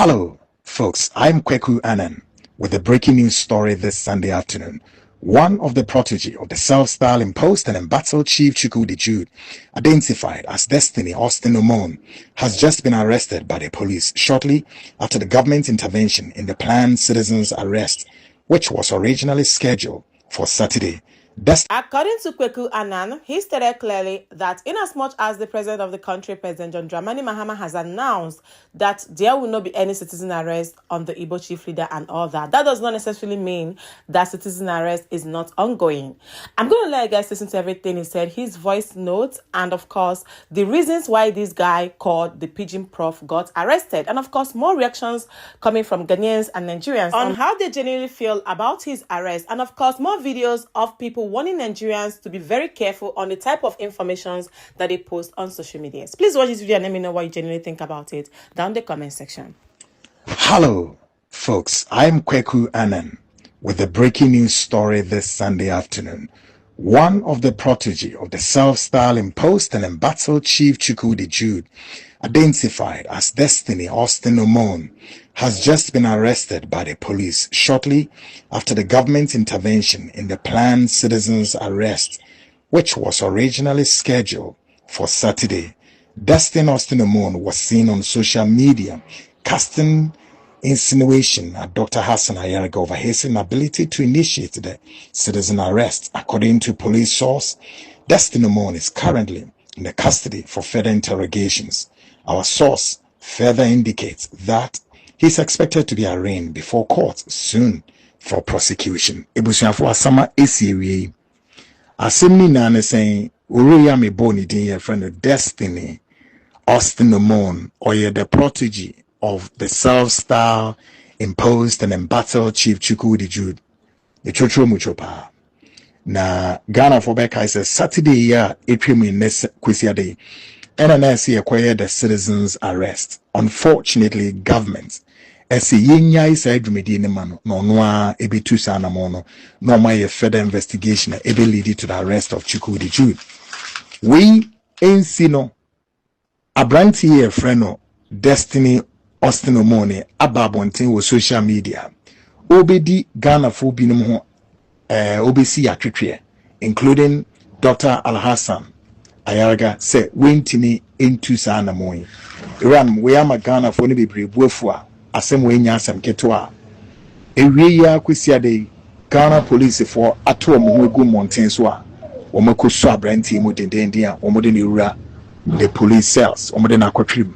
Hello, folks. I'm Kweku Annan with the breaking news story this Sunday afternoon. One of the protege of the self-styled imposed and embattled Chief Chukwudi Jude, identified as Destiny Austin Omon, has just been arrested by the police shortly after the government intervention in the planned citizens' arrest, which was originally scheduled for Saturday. According to Kweku Annan, he stated clearly that inasmuch as the president of the country, President John Dramani Mahama, has announced that there will not be any citizen arrest on the Igbo chief leader and all that, that does not necessarily mean that citizen arrest is not ongoing. I'm going to let you guys listen to everything he said, his voice notes, and of course, the reasons why this guy called the Pigeon Prof got arrested. And of course, more reactions coming from Ghanaians and Nigerians on how they genuinely feel about his arrest. And of course, more videos of people warning Nigerians to be very careful on the type of information that they post on social media. Please watch this video and let me know what you genuinely think about it down in the comment section. Hello, folks. I'm Kweku Annan with the breaking news story this Sunday afternoon. One of the protege of the self-styled imposed and embattled Chief Chukwudi Jude, identified as Destiny Austin Omon, has just been arrested by the police shortly after the government intervention in the planned citizens' arrest, which was originally scheduled for Saturday. Destiny Austin Omon was seen on social media casting insinuation at Dr. Hassan Ayariga over his inability to initiate the citizen arrest. According to police source, Destiny Omon is currently in the custody for further interrogations. Our source further indicates that he's expected to be arraigned before court soon for prosecution. Ebusuafo asama esiewie. Asemni na ne saying Uriya me boni din ye friend Destiny Austin Omon, or the protege of the self-styled imposed and embattled Chief Chukwudi Jude. The chocho muchopa. Na Ghana for Beka says Saturday ya April in this day. NNS acquired the citizens' arrest. Unfortunately, government as a yinya is a drumedi man no noa ebitu sana mono no my further investigation ebe lead to the arrest of Chukwudi Jude. We ain't no abranti a friend Destiny Austin Omone ababontin with social media. Obedi Ghana for binom ho obesi atwetwe, including Dr. Al-Hassan Ayariga say wentimi into sana moyi. Iran we am Ghana for ni bebre buafua asem we nya asem keto ewie ya kwisia de Ghana police for ato mo egu mountain so a wo makoso abranti mu dendenden a wo de ne the police cells wo de na kwatwim.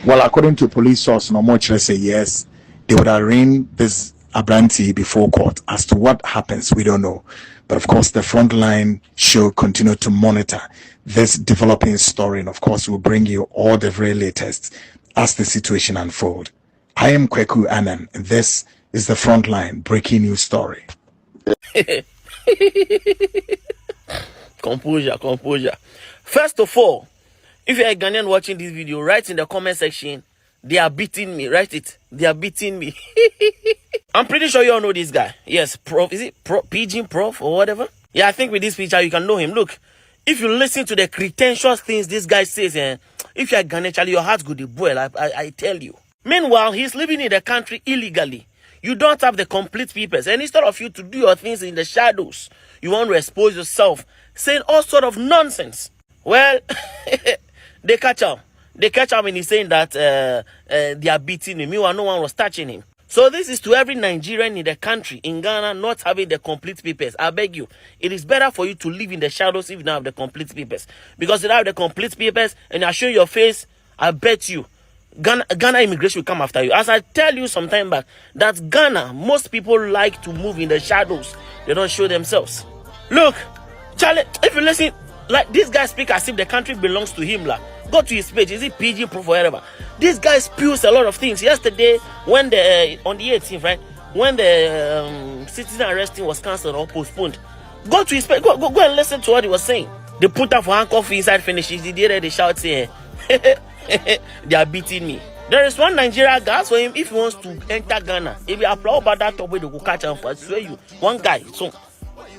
Well, according to police source, no more say yes, they would arraign this Abranti before court. As to what happens, we don't know. But of course, the frontline show continue to monitor this developing story. And of course, we'll bring you all the very latest as the situation unfolds. I am Kweku Annan, and this is the frontline breaking news story. Composure. First of all, if you're a Ghanaian watching this video, write in the comment section, they are beating me. Write it. They are beating me. I'm pretty sure you all know this guy. Yes, Prof. Is it Pigeon Prof or whatever? Yeah, I think with this picture, you can know him. Look, if you listen to the pretentious things this guy says, if you're a Ghanaian, your heart's good to boil, I tell you. Meanwhile, he's living in the country illegally. You don't have the complete papers. And instead of you to do your things in the shadows, you want to expose yourself, saying all sort of nonsense. Well... They catch him and he's saying that they are beating him. Meanwhile, no one was touching him. So this is to every Nigerian in the country, in Ghana, not having the complete papers. I beg you, it is better for you to live in the shadows if you don't have the complete papers. Because if you don't have the complete papers and you show your face, I bet you, Ghana immigration will come after you. As I tell you some time back, that Ghana, most people like to move in the shadows. They don't show themselves. Look, Charlie, if you listen, like this guy speak as if the country belongs to him. Like, go to his page. Is it PG Proof or whatever? This guy spews a lot of things. Yesterday, when on the 18th, right, when the citizen arresting was cancelled or postponed, go to his page. Go and listen to what he was saying. They put up for handcuff inside finishes. They shout saying, they are beating me. There is one Nigerian guy for him. If he wants to enter Ghana, if you apply about that top way, they go catch him for. I swear you, one guy. So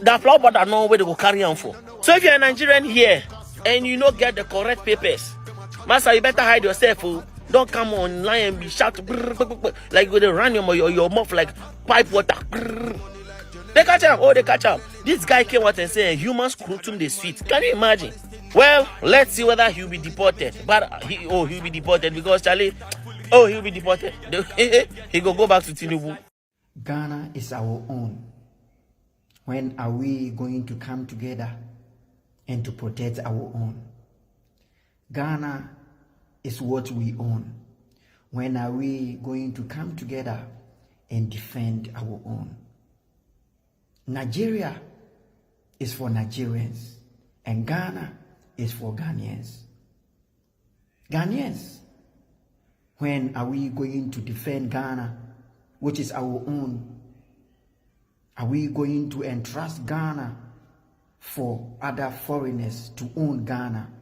the flower but I know where they go carry on for. So if you're a Nigerian here and you don't get the correct papers, master, you better hide yourself. Oh. Don't come online and be shout like you run your mouth like pipe water. They catch him. Oh, they catch him. This guy came out and said human scrotum they sweet. Can you imagine? Well, let's see whether he'll be deported. But he'll be deported because Charlie, he'll be deported. He go back to Tinubu. Ghana is our own. When are we going to come together and to protect our own? Ghana is what we own. When are we going to come together and defend our own? Nigeria is for Nigerians and Ghana is for Ghanaians. Ghanaians, when are we going to defend Ghana, which is our own? Are we going to entrust Ghana for other foreigners to own Ghana?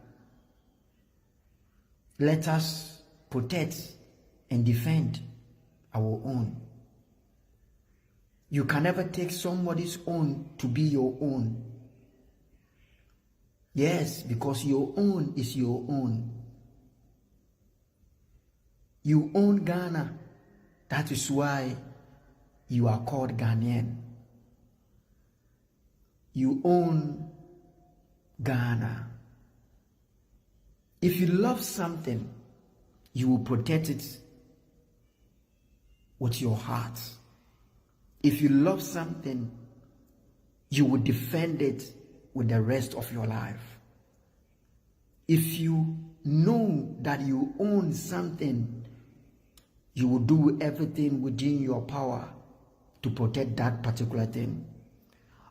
Let us protect and defend our own. You can never take somebody's own to be your own. Yes, because your own is your own. You own Ghana. That is why you are called Ghanaian. You own Ghana. If you love something, you will protect it with your heart. If you love something, you will defend it with the rest of your life. If you know that you own something, you will do everything within your power to protect that particular thing.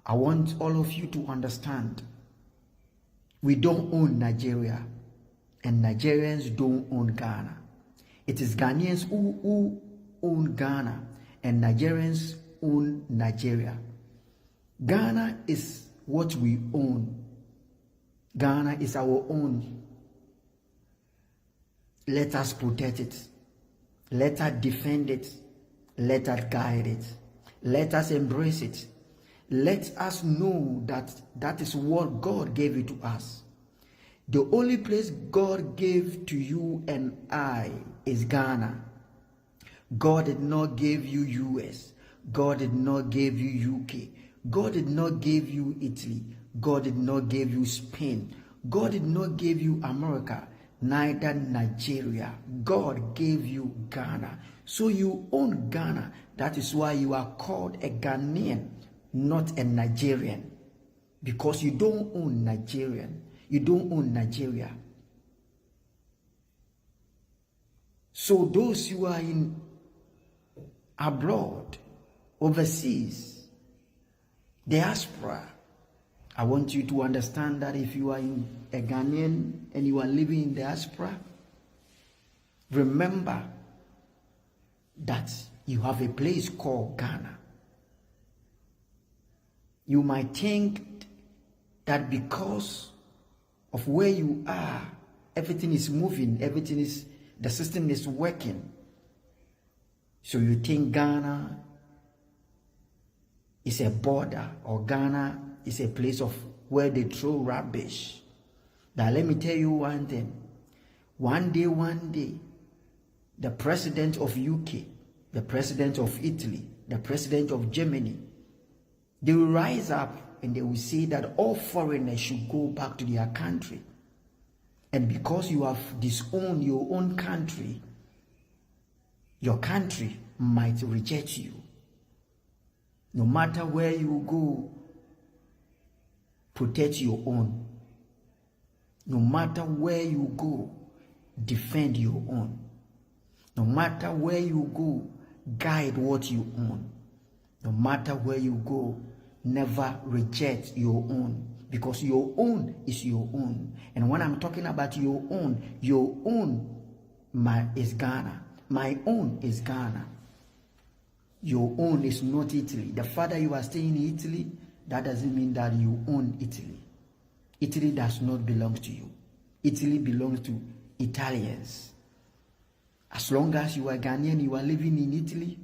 I want all of you to understand, we don't own Nigeria, and Nigerians don't own Ghana. It is Ghanaians who own Ghana, and Nigerians own Nigeria. Ghana is what we own. Ghana is our own. Let us protect it. Let us defend it. Let us guide it. Let us embrace it. Let us know that that is what God gave it to us. The only place God gave to you and I is Ghana. God did not give you US. God did not give you UK. God did not give you Italy. God did not give you Spain. God did not give you America, neither Nigeria. God gave you Ghana. So you own Ghana. That is why you are called a Ghanaian, not a Nigerian. Because you don't own Nigerian. You don't own Nigeria. So those who are in abroad, overseas, diaspora, I want you to understand that if you are in a Ghanaian and you are living in diaspora, remember that you have a place called Ghana. You might think that because of where you are, everything is moving, the system is working. So you think Ghana is a border, or Ghana is a place of where they throw rubbish. Now let me tell you one thing. One day, the president of UK, the president of Italy, the president of Germany, they will rise up and they will say that all foreigners should go back to their country. And because you have disowned your own country, your country might reject you. No matter where you go, protect your own. No matter where you go, defend your own. No matter where you go, guide what you own. No matter where you go, never reject your own, because your own is your own. And when I'm talking about your own is Ghana. My own is Ghana. Your own is not Italy. The fact that you are staying in Italy, that doesn't mean that you own Italy. Italy does not belong to you. Italy belongs to Italians. As long as you are Ghanaian, you are living in Italy,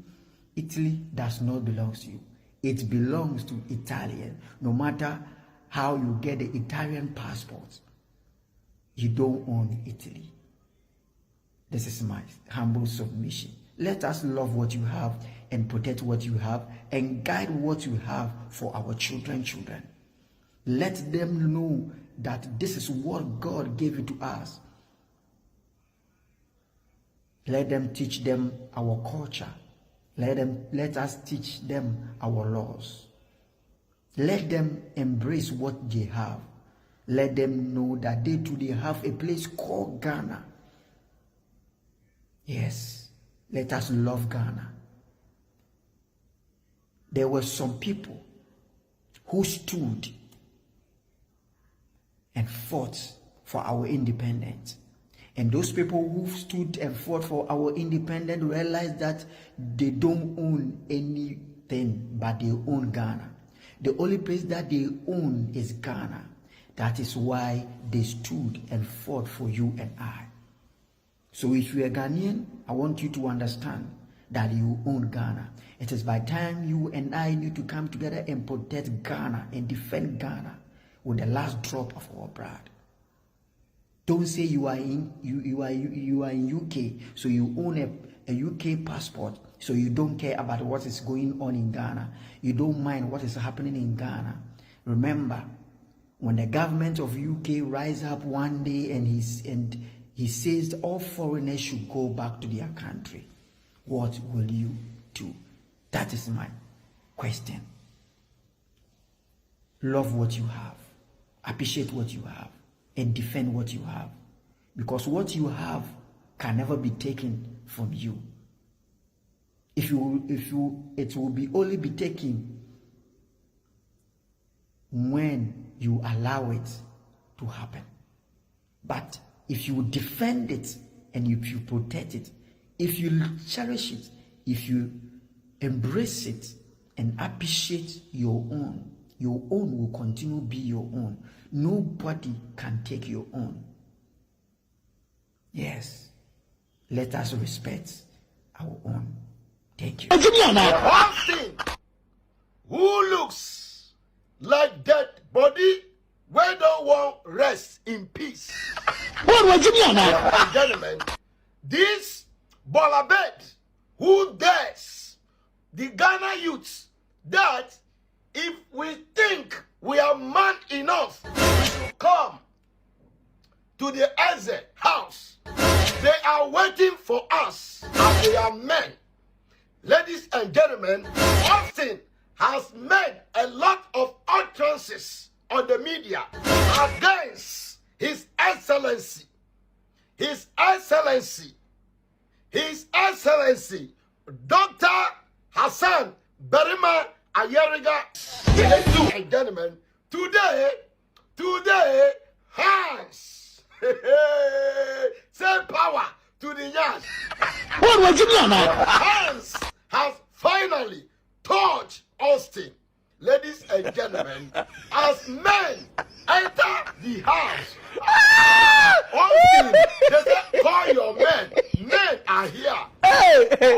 Italy does not belong to you. It belongs to Italian. No matter how you get the Italian passport, you don't own Italy. This is my humble submission. Let us love what you have and protect what you have and guide what you have for our children. Let them know that this is what God gave it to us. Let them teach them our culture. Let us teach them our laws. Let them embrace what they have. Let them know that they too have a place called Ghana. Yes, let us love Ghana. There were some people who stood and fought for our independence. And those people who stood and fought for our independence realized that they don't own anything but they own Ghana. The only place that they own is Ghana. That is why they stood and fought for you and I. So if you're a Ghanaian, I want you to understand that you own Ghana. It is by time you and I need to come together and protect Ghana and defend Ghana with the last drop of our blood. Don't say you are in UK, so you own a UK passport, so you don't care about what is going on in Ghana. You don't mind what is happening in Ghana. Remember, when the government of UK rise up one day and he says all foreigners should go back to their country, what will you do? That is my question. Love what you have, appreciate what you have, and defend what you have, because what you have can never be taken from you. It will only be taken when you allow it to happen. But if you defend it and if you protect it, if you cherish it, if you embrace it and appreciate your own will continue to be your own. Nobody can take your own. Yes, let us respect our own. Thank you. One thing who looks like dead body, we don't want rest in peace. Gentlemen, this Bolabed who dares the Ghana youths that if we think we are man enough to come to the Eze house, they are waiting for us as they are men. Ladies and gentlemen, Austin has made a lot of utterances on the media against His Excellency, Dr. Hassan Berima Ayeriga. Ladies and gentlemen, today, Hans, say power to the young. Hans has finally touched Austin. Ladies and gentlemen, as men enter the house, Austin, they say, call your men. Men are here.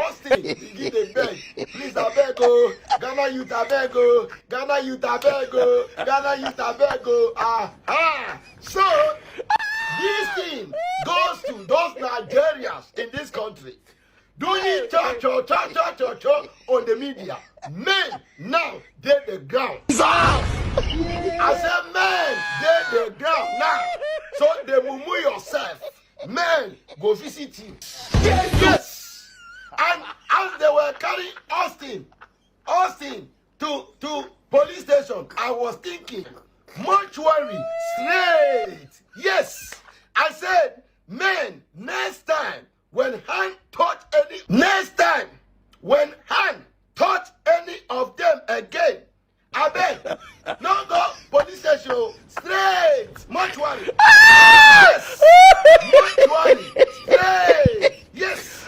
Austin, begin the beg. Please, I beg, oh. Ghana youth, I beg, oh. Ghana youth, I beg, oh. Ghana youth, I beg, oh. Aha. So, this thing goes to those Nigerians in this country doing church on the media. Men now they the ground. I said men they the ground now. So they will move yourself. Men go visit you. Yes. And as they were carrying Austin to police station, I was thinking mortuary straight. Yes. I said, men, next time when hand touch any of them again, I beg, no go police station, straight, mortuary. Yes, mortuary, straight, yes.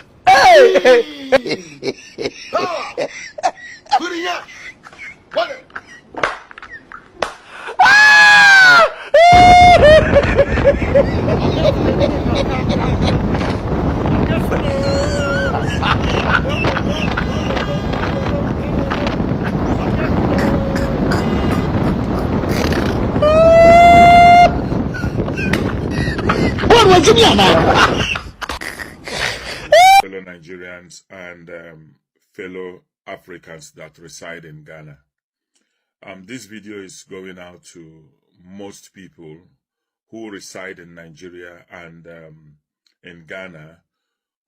Power, Kuriya, what? Ghanaians and fellow Africans that reside in Ghana. This video is going out to most people who reside in Nigeria and in Ghana,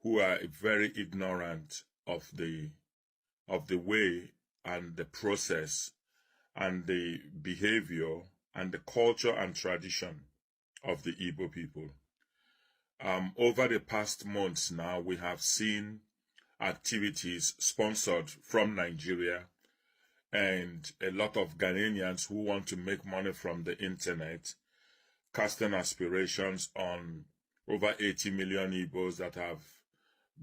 who are very ignorant of the way and the process and the behavior and the culture and tradition of the Igbo people. Over the past months now, we have seen activities sponsored from Nigeria and a lot of Ghanaians who want to make money from the internet, casting aspirations on over 80 million Igbos that have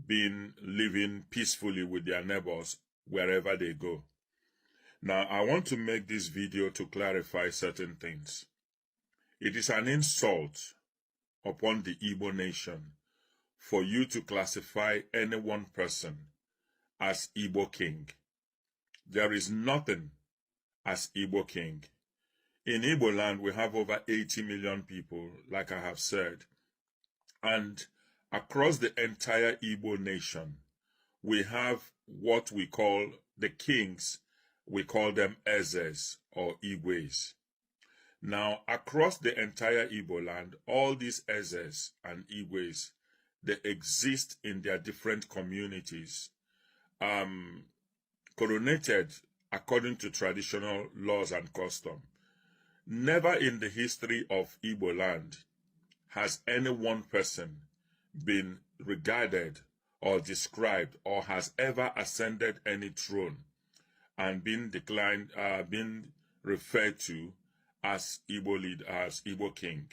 been living peacefully with their neighbors wherever they go. Now, I want to make this video to clarify certain things. It is an insult upon the Igbo nation for you to classify any one person as Igbo king. There is nothing as Igbo king. In Igbo land, we have over 80 million people, like I have said. And across the entire Igbo nation, we have what we call the kings. We call them Ezes or Igwes. Now, across the entire Igbo land, all these Ezes and Igwes, they exist in their different communities, coronated according to traditional laws and custom. Never in the history of Igbo land has any one person been regarded or described or has ever ascended any throne and been referred to as Igbo lead, as Igbo king.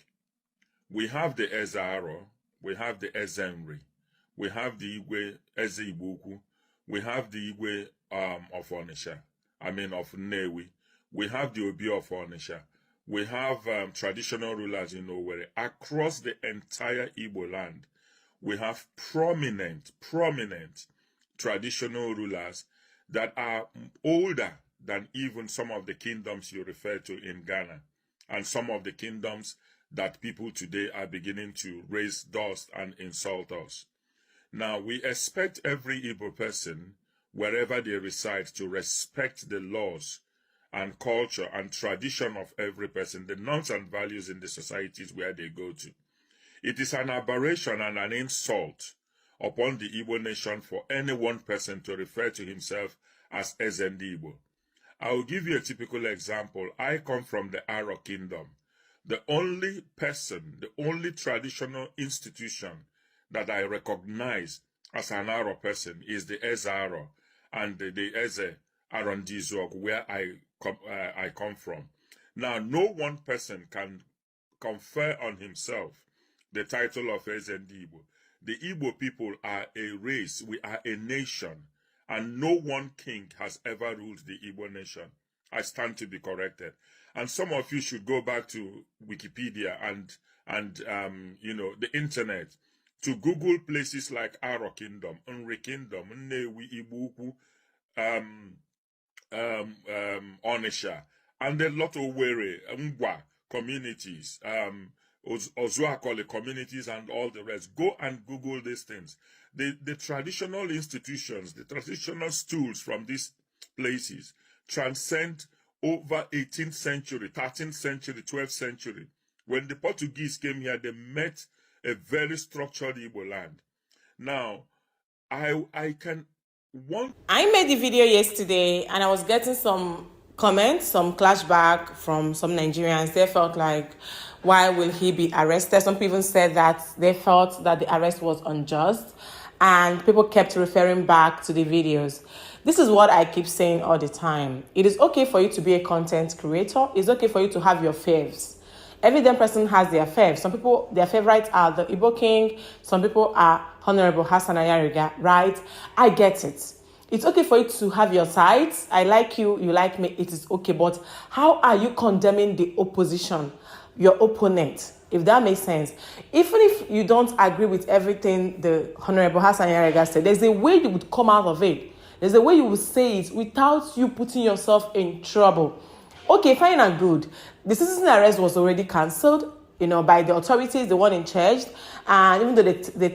We have the Ezaro, we have the Ezenri, we have the Igwe Eze Igboukwu, we have the Igwe of Onitsha, of Nnewi, we have the Obi of Onitsha, we have traditional rulers in Owerri. Across the entire Igbo land, we have prominent traditional rulers that are older than even some of the kingdoms you refer to in Ghana, and some of the kingdoms that people today are beginning to raise dust and insult us. Now, we expect every Igbo person, wherever they reside, to respect the laws and culture and tradition of every person, the norms and values in the societies where they go to. It is an aberration and an insult upon the Igbo nation for any one person to refer to himself as Ezendi Igbo. I will give you a typical example. I come from the Aro Kingdom. The only person, the only traditional institution that I recognize as an Aro person is the Ezaro and the Eze Arondizog, where I come from. Now, no one person can confer on himself the title of Ezendi Igbo. The Igbo people are a race, we are a nation, and no one king has ever ruled the Igbo nation. I stand to be corrected. And some of you should go back to Wikipedia and the internet to Google places like Aro Kingdom, Nri Kingdom, Nnewi, Igboukwu, Onitsha, and a lot of Owerri, Ngwa communities, Ozuakole communities, and all the rest. Go and Google these things. The traditional institutions, the traditional stools from these places transcend over 18th century, 13th century, 12th century. When the Portuguese came here, they met a very structured Igbo land. Now, I made the video yesterday and I was getting some comments, some clashback from some Nigerians. They felt like, why will he be arrested? Some people even said that they felt that the arrest was unjust, and people kept referring back to the videos. This is what I keep saying all the time. It is okay for you to be a content creator. It's okay for you to have your faves. Every damn person has their faves. Some people, their favorites are the Igbo King. Some people are Honorable Hassan Ayariga, right? I get it. It's okay for you to have your sides. I like you, you like me. It is okay. But how are you condemning the opposition, your opponent? If that makes sense. Even if you don't agree with everything the Honorable Hassan Ayariga said, there's a way you would come out of it. There's a way you would say it without you putting yourself in trouble. Okay, fine and good. The citizen arrest was already cancelled, by the authorities, the one in charge. And even though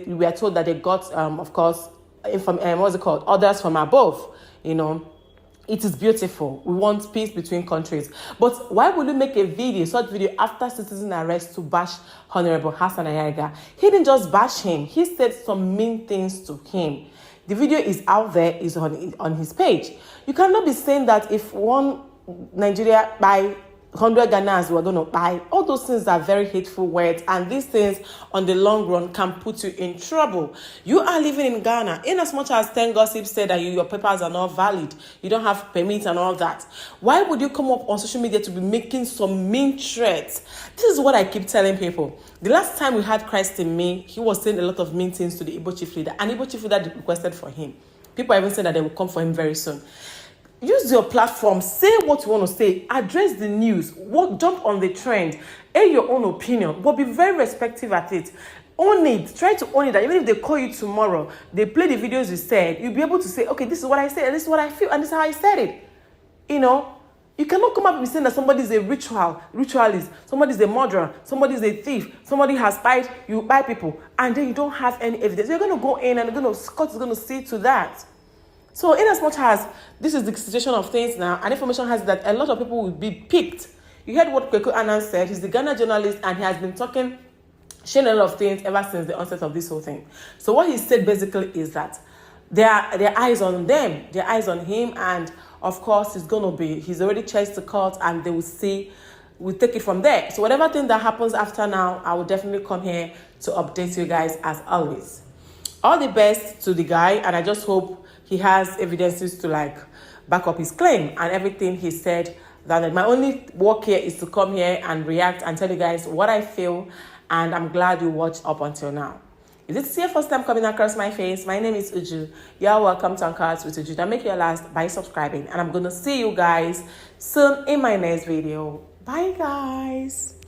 we were told that they got, of course, what's it called? Others from above, you know. It is beautiful. We want peace between countries. But why would you make a video, such video, after citizen arrest to bash Honorable Hassan Ayaga? He didn't just bash him. He said some mean things to him. The video is out there, is on his page. You cannot be saying that if one Nigeria by 100 Ghanaians were going to buy, all those things are very hateful words, and these things on the long run can put you in trouble. You are living in Ghana, in as much as 10 gossip said that your papers are not valid, you don't have permits and all that. Why would you come up on social media to be making some mean threats? This is what I keep telling people. The last time we had Christ in me, he was saying a lot of mean things to the Igbo chief leader, and Igbo chief leader requested for him. People are even saying that they will come for him very soon. Use your platform, say what you want to say, address the news, jump on the trend, air your own opinion, but be very respectful at it. Own it, try to own it, that even if they call you tomorrow, they play the videos you said, you'll be able to say, okay, this is what I said, this is what I feel, and this is how I said it. You know, you cannot come up and saying that somebody is a ritualist, somebody is a murderer, somebody is a thief, somebody has spied, you buy people, and then you don't have any evidence. You're going to go in and court is going to see to that. So in as much as this is the situation of things now, and information has that a lot of people will be picked. You heard what Kweku Annan said. He's the Ghana journalist, and he has been sharing a lot of things ever since the onset of this whole thing. So what he said basically is that their eyes on them, their eyes on him, and of course he's already chased the court, and they will see, we'll take it from there. So whatever thing that happens after now, I will definitely come here to update you guys as always. All the best to the guy, and I just hope he has evidences to back up his claim and everything he said. That my only work here is to come here and react and tell you guys what I feel, and I'm glad you watched up until now. If this is your first time coming across my face, my name is Uju. You are welcome to Uncut with Uju. Now make your last by subscribing, and I'm gonna see you guys soon in my next video. Bye guys.